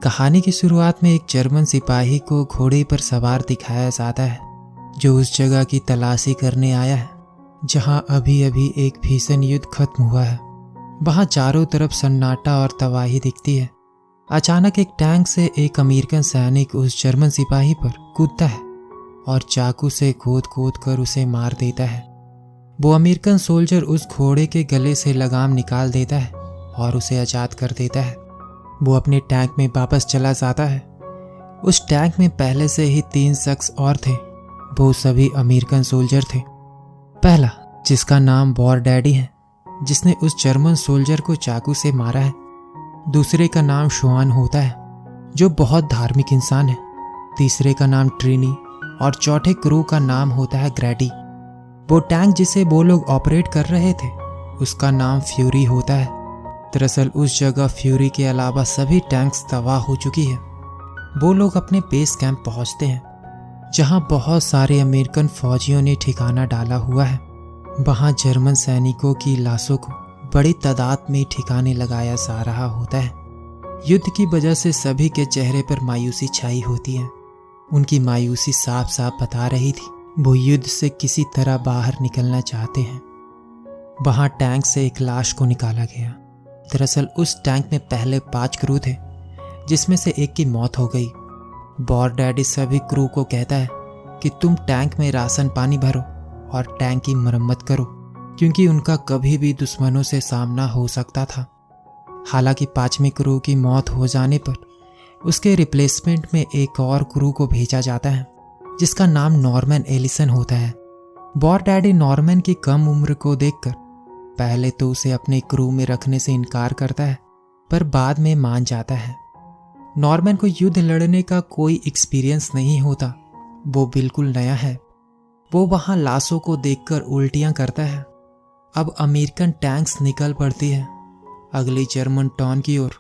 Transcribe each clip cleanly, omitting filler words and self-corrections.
कहानी की शुरुआत में एक जर्मन सिपाही को घोड़े पर सवार दिखाया जाता है जो उस जगह की तलाशी करने आया है जहां अभी अभी एक भीषण युद्ध खत्म हुआ है। वहां चारों तरफ सन्नाटा और तबाही दिखती है। अचानक एक टैंक से एक अमेरिकन सैनिक उस जर्मन सिपाही पर कूदता है और चाकू से खोद खोद कर उसे मार देता है। वो अमेरिकन सोल्जर उस घोड़े के गले से लगाम निकाल देता है और उसे आज़ाद कर देता है। वो अपने टैंक में वापस चला जाता है। उस टैंक में पहले से ही 3 शख्स और थे। वो सभी अमेरिकन सोल्जर थे। पहला, जिसका नाम वॉर डैडी है, जिसने उस जर्मन सोल्जर को चाकू से मारा है। दूसरे का नाम शॉन होता है, जो बहुत धार्मिक इंसान है। तीसरे का नाम ट्रिनी और चौथे क्रू का नाम होता है ग्रैडी। वो टैंक जिसे वो लोग ऑपरेट कर रहे थे उसका नाम फ्यूरी होता है। दरअसल उस जगह फ्यूरी के अलावा सभी टैंक्स तबाह हो चुकी है। वो लोग अपने बेस कैंप पहुंचते हैं जहां बहुत सारे अमेरिकन फौजियों ने ठिकाना डाला हुआ है। वहां जर्मन सैनिकों की लाशों को बड़ी तादाद में ठिकाने लगाया जा रहा होता है। युद्ध की वजह से सभी के चेहरे पर मायूसी छाई होती है। उनकी मायूसी साफ साफ बता रही थी वो युद्ध से किसी तरह बाहर निकलना चाहते हैं। वहां टैंक से एक लाश को निकाला गया। दरअसल उस टैंक में पहले 5 क्रू थे, जिसमें से एक की मौत हो गई। वॉर डैडी सभी क्रू को कहता है कि तुम टैंक में राशन पानी भरो और टैंक की मरम्मत करो, क्योंकि उनका कभी भी दुश्मनों से सामना हो सकता था। हालांकि 5वें क्रू की मौत हो जाने पर उसके रिप्लेसमेंट में एक और क्रू को भेजा जाता है, जिसका नाम नॉर्मन एलिसन होता है। वॉर डैडी नॉर्मन की कम उम्र को देखकर पहले तो उसे अपने क्रू में रखने से इनकार करता है, पर बाद में मान जाता है। नॉर्मन को युद्ध लड़ने का कोई एक्सपीरियंस नहीं होता। वो बिल्कुल नया है। वो वहां लाशों को देखकर उल्टियां करता है। अब अमेरिकन टैंक्स निकल पड़ती है अगली जर्मन टाउन की ओर,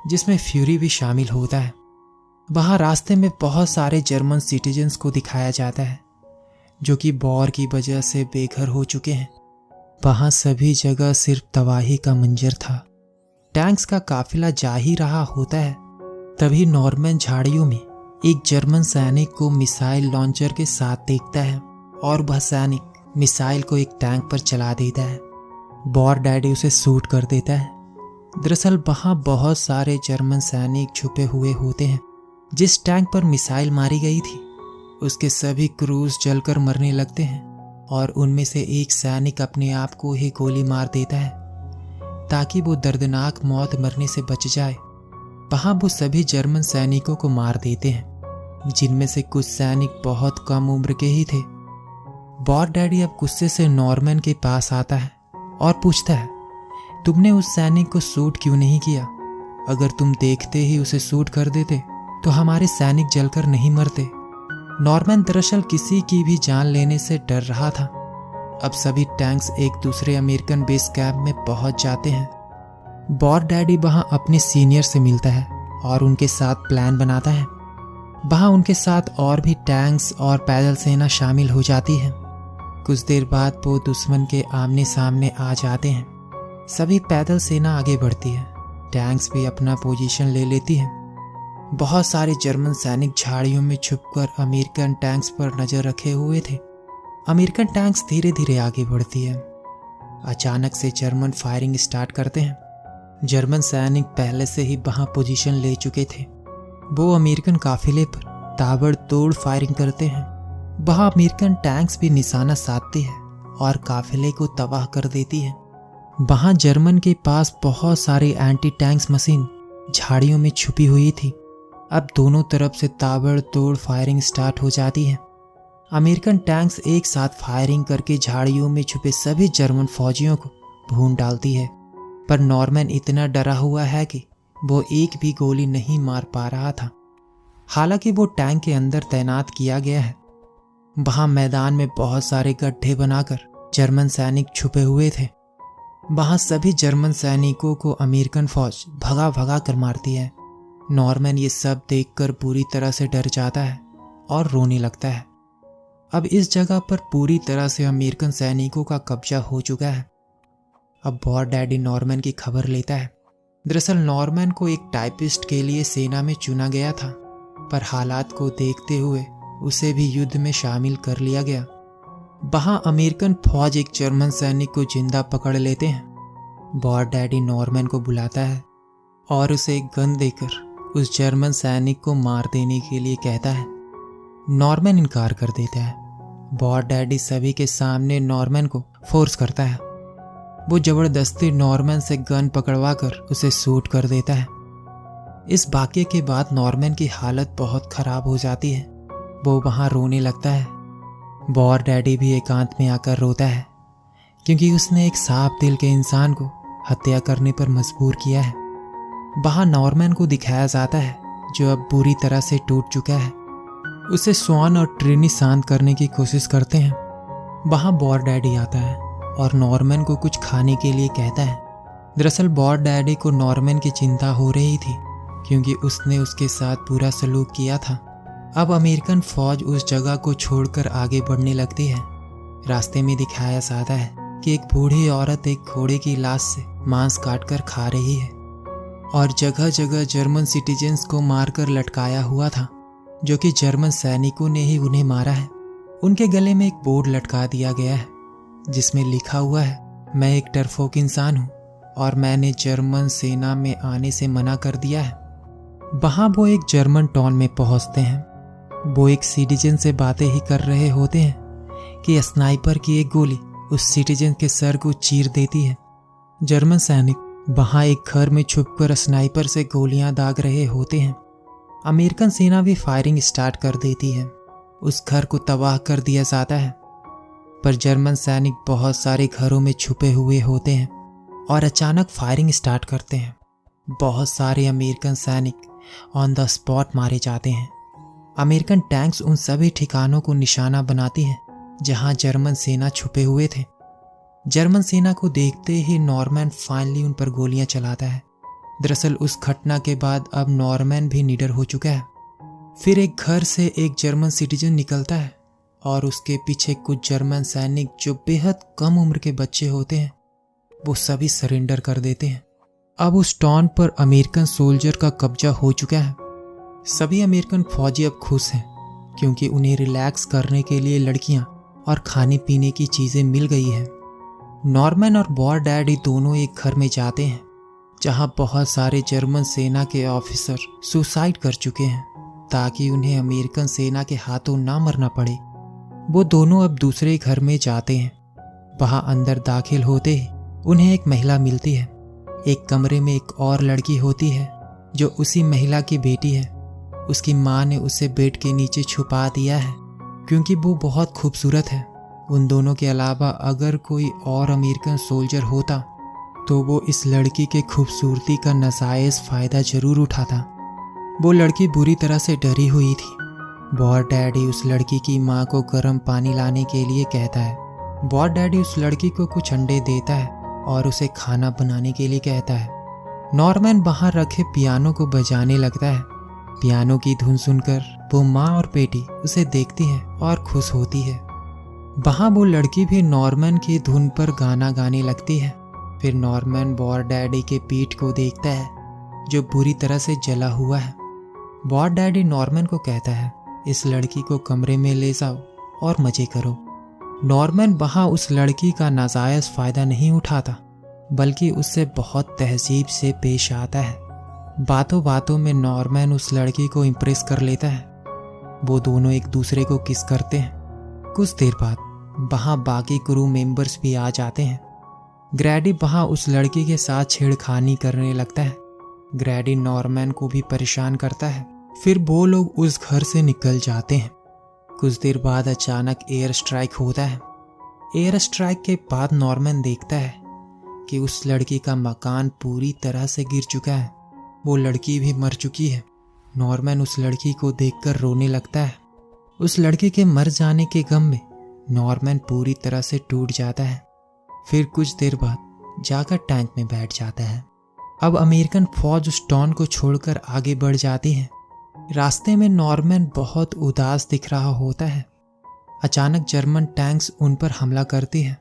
जिसमें फ्यूरी भी शामिल होता है। वहां रास्ते में बहुत सारे जर्मन सिटीजन्स को दिखाया जाता है जो कि वॉर की वजह से बेघर हो चुके हैं। वहां सभी जगह सिर्फ तबाही का मंजर था। टैंक्स का काफिला जा ही रहा होता है, तभी नॉर्मन झाड़ियों में एक जर्मन सैनिक को मिसाइल लॉन्चर के साथ देखता है और वह सैनिक मिसाइल को एक टैंक पर चला देता है। वॉर डैडी उसे शूट कर देता है। दरअसल वहां बहुत सारे जर्मन सैनिक छुपे हुए होते हैं। जिस टैंक पर मिसाइल मारी गई थी उसके सभी क्रूज जलकर मरने लगते हैं और उनमें से एक सैनिक अपने आप को ही गोली मार देता है ताकि वो दर्दनाक मौत मरने से बच जाए। वहां वो सभी जर्मन सैनिकों को मार देते हैं, जिनमें से कुछ सैनिक बहुत कम उम्र के ही थे। वॉर डैडी अब गुस्से से नॉर्मन के पास आता है और पूछता है, तुमने उस सैनिक को शूट क्यों नहीं किया? अगर तुम देखते ही उसे शूट कर देते तो हमारे सैनिक जलकर नहीं मरते। नॉर्मन दरअसल किसी की भी जान लेने से डर रहा था। अब सभी टैंक्स एक दूसरे अमेरिकन बेस कैंप में पहुंच जाते हैं। वॉर डैडी वहां अपने सीनियर से मिलता है और उनके साथ प्लान बनाता है। वहां उनके साथ और भी टैंक्स और पैदल सेना शामिल हो जाती है। कुछ देर बाद वो दुश्मन के आमने सामने आ जाते हैं। सभी पैदल सेना आगे बढ़ती है। टैंक्स भी अपना पोजीशन ले लेती है। बहुत सारे जर्मन सैनिक झाड़ियों में छुपकर अमेरिकन टैंक्स पर नजर रखे हुए थे। अमेरिकन टैंक्स धीरे धीरे आगे बढ़ती है। अचानक से जर्मन फायरिंग स्टार्ट करते हैं। जर्मन सैनिक पहले से ही वहां पोजीशन ले चुके थे। वो अमेरिकन काफिले पर ताबड़तोड़ फायरिंग करते हैं। वहां अमेरिकन टैंक्स भी निशाना साधती है और काफिले को तबाह कर देती है। वहां जर्मन के पास बहुत सारी एंटी टैंक्स मशीन झाड़ियों में छुपी हुई थी। अब दोनों तरफ से ताबड़तोड़ फायरिंग स्टार्ट हो जाती है। अमेरिकन टैंक्स एक साथ फायरिंग करके झाड़ियों में छुपे सभी जर्मन फौजियों को भून डालती है, पर नॉर्मन इतना डरा हुआ है कि वो एक भी गोली नहीं मार पा रहा था। हालांकि वो टैंक के अंदर तैनात किया गया है। वहां मैदान में बहुत सारे गड्ढे बनाकर जर्मन सैनिक छुपे हुए थे। वहां सभी जर्मन सैनिकों को अमेरिकन फौज भगा भगा कर मारती है। नॉर्मन ये सब देखकर पूरी तरह से डर जाता है और रोने लगता है। अब इस जगह पर पूरी तरह से अमेरिकन सैनिकों का कब्जा हो चुका है। अब वॉर डैडी नॉर्मन की खबर लेता है। दरअसल नॉर्मन को एक टाइपिस्ट के लिए सेना में चुना गया था, पर हालात को देखते हुए उसे भी युद्ध में शामिल कर लिया गया। वहां अमेरिकन फौज एक जर्मन सैनिक को जिंदा पकड़ लेते हैं। बॉड डैडी नॉर्मन को बुलाता है और उसे एक गन देकर उस जर्मन सैनिक को मार देने के लिए कहता है। नॉर्मन इनकार कर देता है। बॉड डैडी सभी के सामने नॉर्मन को फोर्स करता है। वो जबरदस्ती नॉर्मन से गन पकड़वाकर उसे शूट कर देता है। इस वाकये के बाद नॉर्मन की हालत बहुत खराब हो जाती है। वो वहां रोने लगता है। बॉड डैडी भी एकांत में आकर रोता है, क्योंकि उसने एक साफ दिल के इंसान को हत्या करने पर मजबूर किया है। वहां नॉर्मन को दिखाया जाता है, जो अब बुरी तरह से टूट चुका है। उसे स्वान और ट्रिनी शांत करने की कोशिश करते हैं। वहां बॉड डैडी आता है और नॉर्मन को कुछ खाने के लिए कहता है। दरअसल बॉड डैडी को नॉर्मन की चिंता हो रही थी, क्योंकि उसने उसके साथ बुरा सलूक किया था। अब अमेरिकन फौज उस जगह को छोड़कर आगे बढ़ने लगती है। रास्ते में दिखाया जाता है कि एक बूढ़ी औरत एक घोड़े की लाश से मांस काटकर खा रही है और जगह जगह जर्मन सिटीजन्स को मारकर लटकाया हुआ था, जो कि जर्मन सैनिकों ने ही उन्हें मारा है। उनके गले में एक बोर्ड लटका दिया गया है, जिसमें लिखा हुआ है, मैं एक डरपोक इंसान हूँ और मैंने जर्मन सेना में आने से मना कर दिया है। वहां वो एक जर्मन टाउन में पहुंचते हैं। वो एक सिटीजन से बातें ही कर रहे होते हैं कि स्नाइपर की एक गोली उस सिटीजन के सर को चीर देती है। जर्मन सैनिक वहां एक घर में छुपकर स्नाइपर से गोलियां दाग रहे होते हैं। अमेरिकन सेना भी फायरिंग स्टार्ट कर देती है। उस घर को तबाह कर दिया जाता है, पर जर्मन सैनिक बहुत सारे घरों में छुपे हुए होते हैं और अचानक फायरिंग स्टार्ट करते हैं। बहुत सारे अमेरिकन सैनिक ऑन द स्पॉट मारे जाते हैं। अमेरिकन टैंक्स उन सभी ठिकानों को निशाना बनाती हैं जहां जर्मन सेना छुपे हुए थे। जर्मन सेना को देखते ही नॉर्मन फाइनली उन पर गोलियां चलाता है। दरअसल उस घटना के बाद अब नॉर्मन भी निडर हो चुका है। फिर एक घर से एक जर्मन सिटीजन निकलता है और उसके पीछे कुछ जर्मन सैनिक जो बेहद कम उम्र के बच्चे होते हैं, वो सभी सरेंडर कर देते हैं। अब उस टाउन पर अमेरिकन सोल्जर का कब्जा हो चुका है। सभी अमेरिकन फौजी अब खुश हैं, क्योंकि उन्हें रिलैक्स करने के लिए लड़कियां और खाने पीने की चीजें मिल गई है। नॉर्मन और बॉड डैडी दोनों एक घर में जाते हैं, जहां बहुत सारे जर्मन सेना के ऑफिसर सुसाइड कर चुके हैं, ताकि उन्हें अमेरिकन सेना के हाथों ना मरना पड़े। वो दोनों अब दूसरे घर में जाते हैं। वहां अंदर दाखिल होते ही उन्हें एक महिला मिलती है। एक कमरे में एक और लड़की होती है, जो उसी महिला की बेटी है। उसकी माँ ने उसे बेड के नीचे छुपा दिया है, क्योंकि वो बहुत खूबसूरत है। उन दोनों के अलावा अगर कोई और अमेरिकन सोल्जर होता, तो वो इस लड़की के खूबसूरती का नाजायज फायदा जरूर उठाता। वो लड़की बुरी तरह से डरी हुई थी। बॉड डैडी उस लड़की की माँ को गर्म पानी लाने के लिए कहता है। बॉड डैडी उस लड़की को कुछ अंडे देता है और उसे खाना बनाने के लिए कहता है। नॉर्मन वहां रखे पियानो को बजाने लगता है। पियानो की धुन सुनकर वो माँ और बेटी उसे देखती है और खुश होती है। वहां वो लड़की भी नॉर्मन की धुन पर गाना गाने लगती है। फिर नॉर्मन बॉड डैडी के पीठ को देखता है, जो बुरी तरह से जला हुआ है। बॉड डैडी नॉर्मन को कहता है, इस लड़की को कमरे में ले जाओ और मजे करो। नॉर्मन वहां उस लड़की का नाजायज फायदा नहीं उठाता, बल्कि उससे बहुत तहजीब से पेश आता है। बातों बातों में नॉर्मन उस लड़की को इम्प्रेस कर लेता है। वो दोनों एक दूसरे को किस करते हैं। कुछ देर बाद वहां बाकी क्रू मेंबर्स भी आ जाते हैं। ग्रैडी वहां उस लड़की के साथ छेड़खानी करने लगता है। ग्रैडी नॉर्मन को भी परेशान करता है। फिर वो लोग उस घर से निकल जाते हैं। कुछ देर बाद अचानक एयर स्ट्राइक होता है। एयर स्ट्राइक के बाद नॉर्मन देखता है कि उस लड़की का मकान पूरी तरह से गिर चुका है। वो लड़की भी मर चुकी है। नॉर्मन उस लड़की को देखकर रोने लगता है। उस लड़की के मर जाने के गम में नॉर्मन पूरी तरह से टूट जाता है। फिर कुछ देर बाद जाकर टैंक में बैठ जाता है। अब अमेरिकन फौज उस टाउन को छोड़कर आगे बढ़ जाती है। रास्ते में नॉर्मन बहुत उदास दिख रहा होता है। अचानक जर्मन टैंक्स उन पर हमला करती है,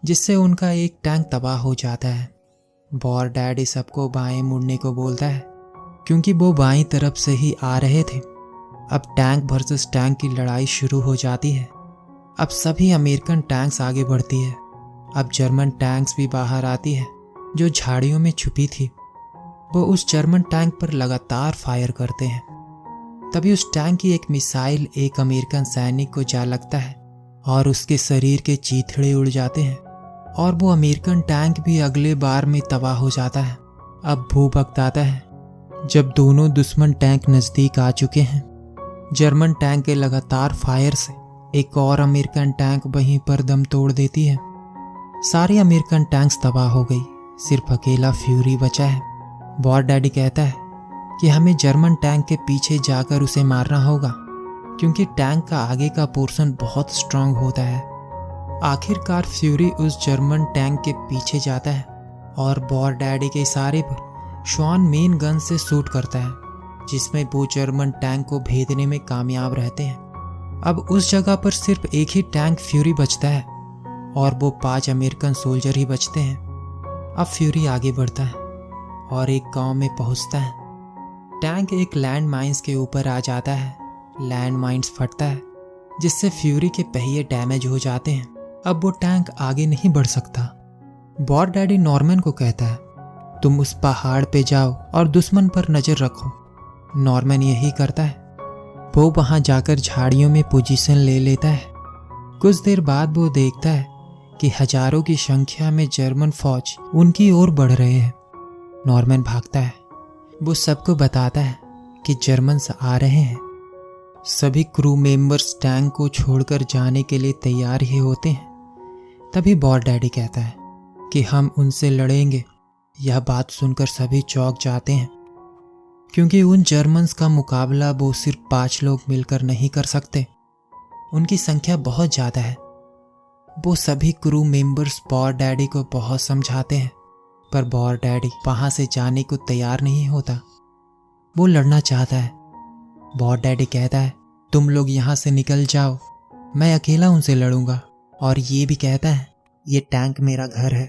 जिससे उनका एक टैंक तबाह हो जाता है। वॉर डैडी सबको बाएं मुड़ने को बोलता है क्योंकि वो बाईं तरफ से ही आ रहे थे। अब टैंक वर्सेस टैंक की लड़ाई शुरू हो जाती है। अब सभी अमेरिकन टैंक्स आगे बढ़ती है। अब जर्मन टैंक्स भी बाहर आती है जो झाड़ियों में छुपी थी। वो उस जर्मन टैंक पर लगातार फायर करते हैं। तभी उस टैंक की एक मिसाइल एक अमेरिकन सैनिक को जा लगता है और उसके शरीर के चीथड़े उड़ जाते हैं और वो अमेरिकन टैंक भी अगले बार में तबाह हो जाता है। अब वो वक्त आता है जब दोनों दुश्मन टैंक नज़दीक आ चुके हैं। जर्मन टैंक के लगातार फायर से एक और अमेरिकन टैंक वहीं पर दम तोड़ देती है। सारी अमेरिकन टैंक्स तबाह हो गई, सिर्फ अकेला फ्यूरी बचा है। वॉर डैडी कहता है कि हमें जर्मन टैंक के पीछे जाकर उसे मारना होगा क्योंकि टैंक का आगे का पोर्शन बहुत स्ट्रांग होता है। आखिरकार फ्यूरी उस जर्मन टैंक के पीछे जाता है और वॉर डैडी के इशारे पर शॉन मेन गन से शूट करता है, जिसमें वो जर्मन टैंक को भेदने में कामयाब रहते हैं। अब उस जगह पर सिर्फ एक ही टैंक फ्यूरी बचता है और वो 5 अमेरिकन सोल्जर ही बचते हैं। अब फ्यूरी आगे बढ़ता है और एक गांव में पहुंचता है। टैंक एक लैंड माइंस के ऊपर आ जाता है। लैंड माइंस फटता है जिससे फ्यूरी के पहिए डैमेज हो जाते हैं। अब वो टैंक आगे नहीं बढ़ सकता। वॉर डैडी नॉर्मन को कहता है तुम उस पहाड़ पे जाओ और दुश्मन पर नजर रखो। नॉर्मन यही करता है। वो वहां जाकर झाड़ियों में पोजीशन ले लेता है। कुछ देर बाद वो देखता है कि हजारों की संख्या में जर्मन फौज उनकी ओर बढ़ रहे हैं। नॉर्मन भागता है। वो सबको बताता है कि जर्मन्स आ रहे हैं। सभी क्रू मेंबर्स टैंक को छोड़कर जाने के लिए तैयार ही होते हैं। तभी वॉर डैडी कहता है कि हम उनसे लड़ेंगे। यह बात सुनकर सभी चौंक जाते हैं क्योंकि उन जर्मन्स का मुकाबला वो सिर्फ 5 लोग मिलकर नहीं कर सकते। उनकी संख्या बहुत ज़्यादा है। वो सभी क्रू मेंबर्स वॉर डैडी को बहुत समझाते हैं पर वॉर डैडी वहाँ से जाने को तैयार नहीं होता। वो लड़ना चाहता है। वॉर डैडी कहता है तुम लोग यहाँ से निकल जाओ, मैं अकेला उनसे लड़ूंगा। और ये भी कहता है ये टैंक मेरा घर है,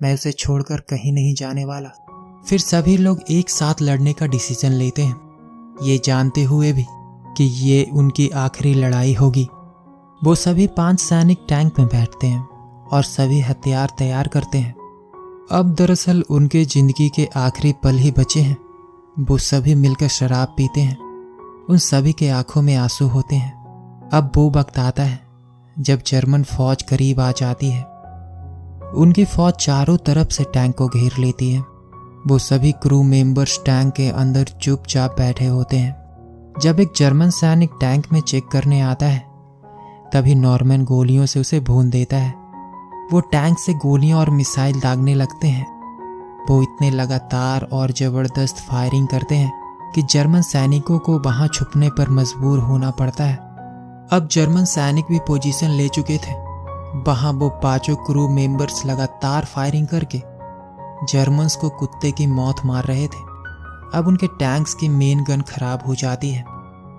मैं उसे छोड़कर कहीं नहीं जाने वाला। फिर सभी लोग एक साथ लड़ने का डिसीजन लेते हैं, ये जानते हुए भी कि ये उनकी आखिरी लड़ाई होगी। वो सभी 5 सैनिक टैंक में बैठते हैं और सभी हथियार तैयार करते हैं। अब दरअसल उनके जिंदगी के आखिरी पल ही बचे हैं। वो सभी मिलकर शराब पीते हैं। उन सभी के आंखों में आंसू होते हैं। अब वो वक्त आता है जब जर्मन फौज करीब आ जाती है। उनकी फौज चारों तरफ से टैंक को घेर लेती है। वो सभी क्रू मेंबर्स टैंक के अंदर चुपचाप बैठे होते हैं। जब एक जर्मन सैनिक टैंक में चेक करने आता है तभी नॉर्मन गोलियों से उसे भून देता है। वो टैंक से गोलियां और मिसाइल दागने लगते हैं। वो इतने लगातार और जबरदस्त फायरिंग करते हैं कि जर्मन सैनिकों को वहां छुपने पर मजबूर होना पड़ता है। अब जर्मन सैनिक भी पोजीशन ले चुके थे। वहां वो 5 क्रू मेंबर्स लगातार फायरिंग करके जर्मन्स को कुत्ते की मौत मार रहे थे। अब उनके टैंक्स की मेन गन खराब हो जाती है।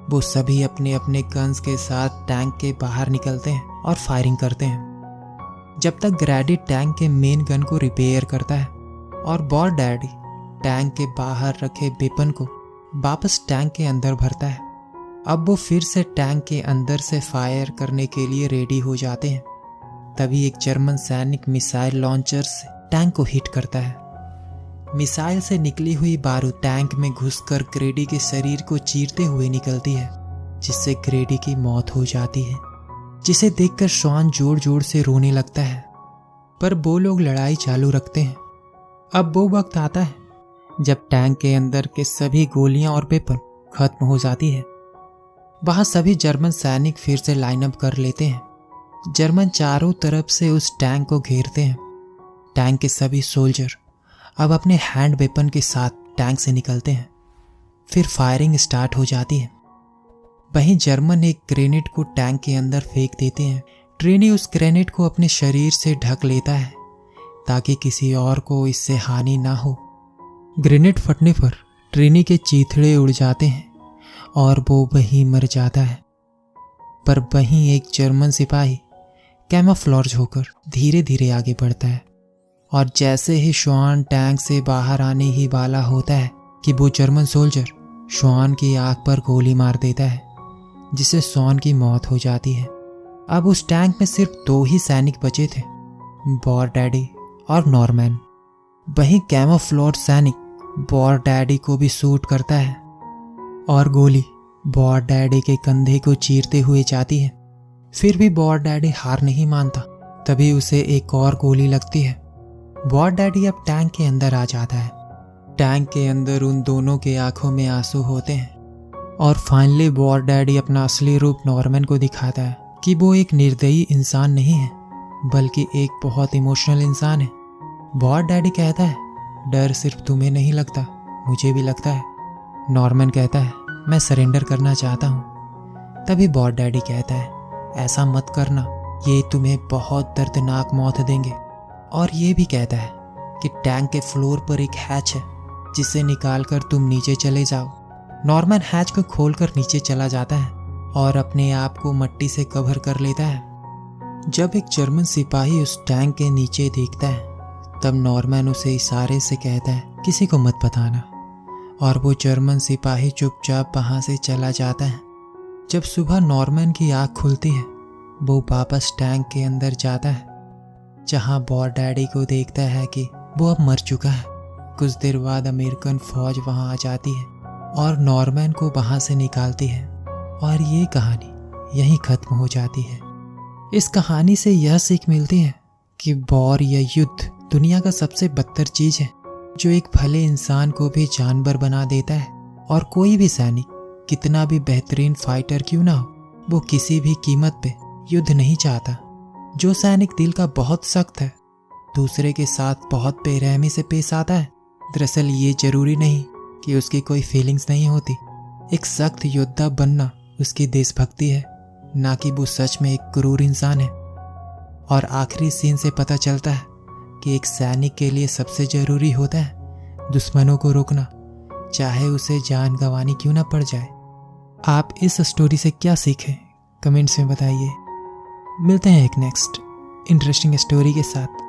वो सभी अपने अपने गन्स के साथ टैंक के बाहर निकलते हैं और फायरिंग करते हैं जब तक ग्रैडी टैंक के मेन गन को रिपेयर करता है और वॉर डैडी टैंक के बाहर रखे वेपन को वापस टैंक के अंदर भरता है। अब वो फिर से टैंक के अंदर से फायर करने के लिए रेडी हो जाते हैं। तभी एक जर्मन सैनिक मिसाइल लॉन्चर से टैंक को हिट करता है। मिसाइल से निकली हुई बारूद टैंक में घुसकर ग्रेडी के शरीर को चीरते हुए निकलती है, जिससे ग्रेडी की मौत हो जाती है, जिसे देखकर शॉन जोर जोर से रोने लगता है। पर वो लोग लड़ाई चालू रखते हैं। अब वो वक्त आता है जब टैंक के अंदर के सभी गोलियां और वेपन खत्म हो जाती है। वहां सभी जर्मन सैनिक फिर से लाइनअप कर लेते हैं। जर्मन चारों तरफ से उस टैंक को घेरते हैं। टैंक के सभी सोल्जर अब अपने हैंड वेपन के साथ टैंक से निकलते हैं। फिर फायरिंग स्टार्ट हो जाती है। वहीं जर्मन एक ग्रेनेड को टैंक के अंदर फेंक देते हैं। ट्रेनी उस ग्रेनेड को अपने शरीर से ढक लेता है ताकि किसी और को इससे हानि ना हो। ग्रेनेड फटने पर ट्रेनी के चीथड़े उड़ जाते हैं और वो वहीं मर जाता है। पर वहीं एक जर्मन सिपाही कैमोफ्लेज होकर धीरे धीरे आगे बढ़ता है और जैसे ही श्वान टैंक से बाहर आने ही वाला होता है कि वो जर्मन सोल्जर श्वान की आंख पर गोली मार देता है, जिससे शॉन की मौत हो जाती है। अब उस टैंक में सिर्फ 2 ही सैनिक बचे थे, बॉर डैडी और नॉर्मैन। वहीं कैमोफ्लेज सैनिक बॉर डैडी को भी शूट करता है और गोली बॉर डैडी के कंधे को चीरते हुए जाती है। फिर भी बॉर डैडी हार नहीं मानता। तभी उसे एक और गोली लगती है। बॉर डैडी अब टैंक के अंदर आ जाता है। टैंक के अंदर उन दोनों के आंखों में आंसू होते हैं और फाइनली बॉर डैडी अपना असली रूप नॉर्मैन को दिखाता है कि वो एक निर्दयी इंसान नहीं है, बल्कि एक बहुत इमोशनल इंसान है। बॉर डैडी कहता है, डर सिर्फ तुम्हें नहीं लगता, मुझे भी लगता है। नॉर्मैन कहता है, मैं सरेंडर करना चाहता हूँ। तभी बॉर डैडी कहता है, ऐसा मत करना, ये तुम्हें बहुत दर्दनाक मौत देंगे। और ये भी कहता है कि टैंक के फ्लोर पर एक हैच है, जिसे निकालकर तुम नीचे चले जाओ। नॉर्मैन हैच को खोलकर नीचे चला जाता है और अपने आप को मिट्टी से कवर कर लेता है। जब एक जर्मन सिपाही उस टैंक के नीचे देखता है, तब नॉर्मैन उसे इशारे से कहता है, किसी को मत बताना। और वो जर्मन सिपाही चुपचाप वहां से चला जाता है। जब सुबह नॉर्मैन की आँख खुलती है, वो वापस टैंक के अंदर जाता है, जहां बॉर डैडी को देखता है कि वो अब मर चुका है। कुछ देर बाद अमेरिकन फौज वहां आ जाती है और नॉर्मैन को वहां से निकालती है और ये कहानी यहीं खत्म हो जाती है। इस कहानी से यह सीख मिलती है कि वॉर या युद्ध दुनिया का सबसे बदतर चीज है, जो एक भले इंसान को भी जानवर बना देता है। और कोई भी सैनिक कितना भी बेहतरीन फाइटर क्यों ना हो, वो किसी भी कीमत पे युद्ध नहीं चाहता। जो सैनिक दिल का बहुत सख्त है, दूसरे के साथ बहुत बेरहमी से पेश आता है, दरअसल ये जरूरी नहीं कि उसकी कोई फीलिंग्स नहीं होती। एक सख्त योद्धा बनना उसकी देशभक्ति है, ना कि वो सच में एक क्रूर इंसान है। और आखिरी सीन से पता चलता है कि एक सैनिक के लिए सबसे जरूरी होता है दुश्मनों को रोकना, चाहे उसे जान गंवानी क्यों ना पड़ जाए। आप इस स्टोरी से क्या सीखें, कमेंट्स में बताइए। मिलते हैं एक नेक्स्ट इंटरेस्टिंग स्टोरी के साथ।